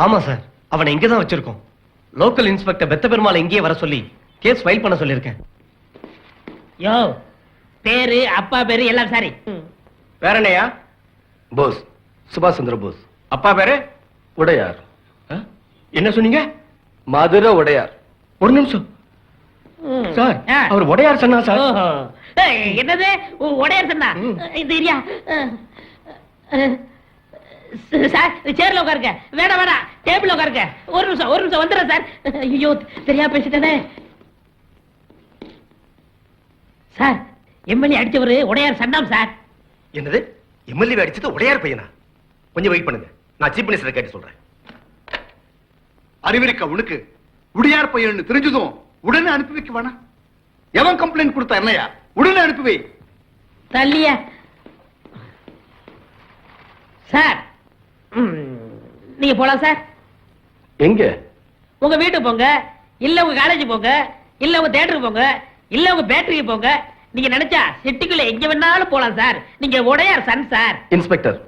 ஆமா சார், அவனை இங்கதான் வச்சிருக்கோம். லோக்கல் இன்ஸ்பெக்டர் பெத்த பெருமாள் இங்கேயே வர சொல்லி கேஸ் ஃபைல் பண்ண சொல்லியிருக்கேன். யோ, பேரு அப்பா பேரு எல்லாம் சரி. வேற என்னையா? போஸ், சுபாஷ் சந்திர போஸ். அப்பா பேரு? உடையார். என்ன சொன்னீங்க? மதுரை உடையார். ஒரு நிமிஷம் சார், அவர் உடையார் சொன்னா சார். என்னது உடையார் சொன்னா? தெரியா சார், சேர்ல உட்காருங்க. வேணாம் வேணாம், டேபிள் உட்காருங்க. ஒரு நிமிஷம் வந்துடுறேன் சார். ஐயோ, தெரியா பேசிட்டேனே. சார், எம்எல்ஏ அடிச்சவரு உடையார் சண்டாம் சார். என்னது? எம்எல்ஏ அடிச்சது உடையார் பையனா? கொஞ்சம் வெயிட் பண்ணுங்க, நான் சீஃப் மினிஸ்டர் கேட்டு சொல்றேன். அறிவிருக்க உனக்கு உடையார் பையன் தெரிஞ்சதும் உடனே அனுப்பி வைக்க வேணா? எவன் கம்ப்ளைண்ட் கொடுத்தா என்னையா? உடனே அனுப்பி வை. தள்ளிய சார், நீங்க போலாம் சார். எங்க? உங்க வீட்டுக்கு போங்க, இல்ல உங்க காலேஜ் போங்க, இல்ல உங்க தியேட்டருக்கு போங்க, இல்ல உங்க பேட்டரிக்கு போங்க. நீங்க நினைச்சா சிட்டிக்குள்ள எங்க வேணாலும் போலாம் சார். நீங்க உடையார் சன் சார். இன்ஸ்பெக்டர்,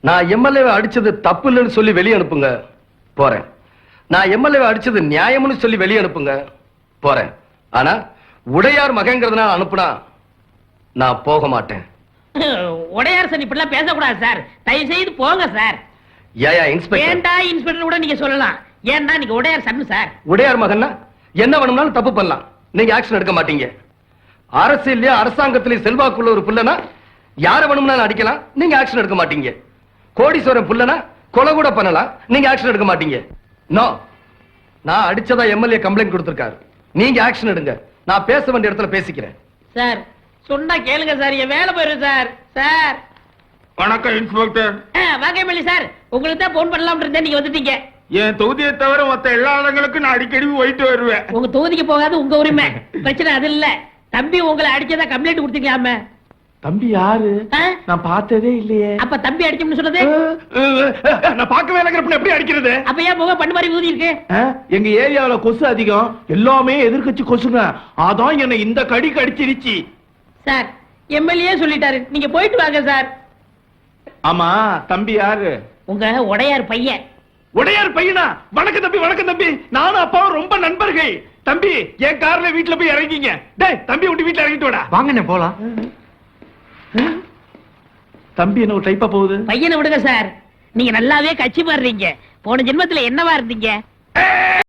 நான் எம்எல்ஏ அடிச்சது தப்பு இல்லைன்னு சொல்லி வெளியே அனுப்புங்க, போறேன். நான் எம்எல்ஏ அடிச்சது நியாயம்னு சொல்லி வெளியே அனுப்புங்க, போறேன். ஆனா உடையார் மகங்கிறதுனால அனுப்புனா நான் போக மாட்டேன். உடையார் சன் இப்படிலாம் பேசக்கூடாது சார். தயவு செய்து போங்க சார். ஏயா இன்ஸ்பெக்டர்? ஏண்டா இன்ஸ்பெக்டர் கூட நீங்க சொல்லலாம். ஏண்டா நீங்க உடையார் சன் சார். உடையார் மகன்னா என்ன வேணும்னாலும் தப்பு பண்ணலாம், நீங்க ஆக்ஷன் எடுக்க மாட்டீங்க. அரசியல்லயே அரசாங்கத்திலேயே செல்வாக்குள்ள ஒரு புள்ளனா யார வேணும்னாலும் அடிக்கலாம், நீங்க ஆக்ஷன் எடுக்க மாட்டீங்க. கோடீஸ்வரன் புள்ளனா கொலை கூட பண்ணலாம், நீங்க ஆக்ஷன் எடுக்க மாட்டீங்க. நோ, நான் அடிச்சதா எம்எல்ஏ கம்ப்ளைண்ட் கொடுத்திருக்காரு. நீங்க ஆக்ஷன் எடுங்க, நான் பேச வேண்டிய இடத்துல பேசிக்கிறேன். சார், சொன்னா கேளுங்க சார், என் வேலை போயிடும் சார். சார் வணக்கம் இன்ஸ்பெக்டர். வாங்க எம்எல்ஏ சார், உங்களுக்கு தான் போன் பண்ணலாம் இருந்தேன், நீங்க வந்துட்டீங்க. என் தொகுதியை தவிர மத்த எல்லா இடங்களுக்கும் நான் அடிக்கடி போயிட்டு வருவேன். உங்க தொகுதிக்கு போகாது உங்க உரிமை, பிரச்சனை அது இல்ல. தம்பி உங்களை அடிச்சதா கம்ப்ளைண்ட் கொடுத்தீங்களாமே. தம்பி யாரு? நான் பார்த்ததே இல்லையே. அப்ப தம்பி அடிச்சோம்னு சொன்னது? நான் பார்க்கவே இல்லைங்கிறப்ப எப்படி அடிக்கிறது? அப்ப ஏன் முகம் பண்ணு மாதிரி ஊதி இருக்கு? எங்க ஏரியாவுல கொசு அதிகம், எல்லாமே எதிர்கட்சி கொசுங்க. அதான் என்ன இந்த கடி கடிச்சிருச்சு. சார், எம்எல்ஏ சொல்லிட்டாரு, நீங்க போயிட்டு வாங்க சார். ஆமா, தம்பி யாரு? உங்க உடையார் பையன். உடையார் பையனா? வணக்கம் தம்பி, வணக்கம் தம்பி. நானும் அப்பாவும் ரொம்ப நண்பர்கள். தம்பி, என் கார்ல வீட்டுல போய் இறங்கிங்க. டேய், தம்பி விட்டு வீட்டுல இறங்கிட்டு வாடா. வாங்கண்ணே போலாம். தம்பி என்ன ஒரு டைப்பா போகுது? பையனை விடுங்க சார், நீங்க நல்லாவே கட்சி மாறுறீங்க. போன ஜென்மத்துல என்னவா இருந்தீங்க?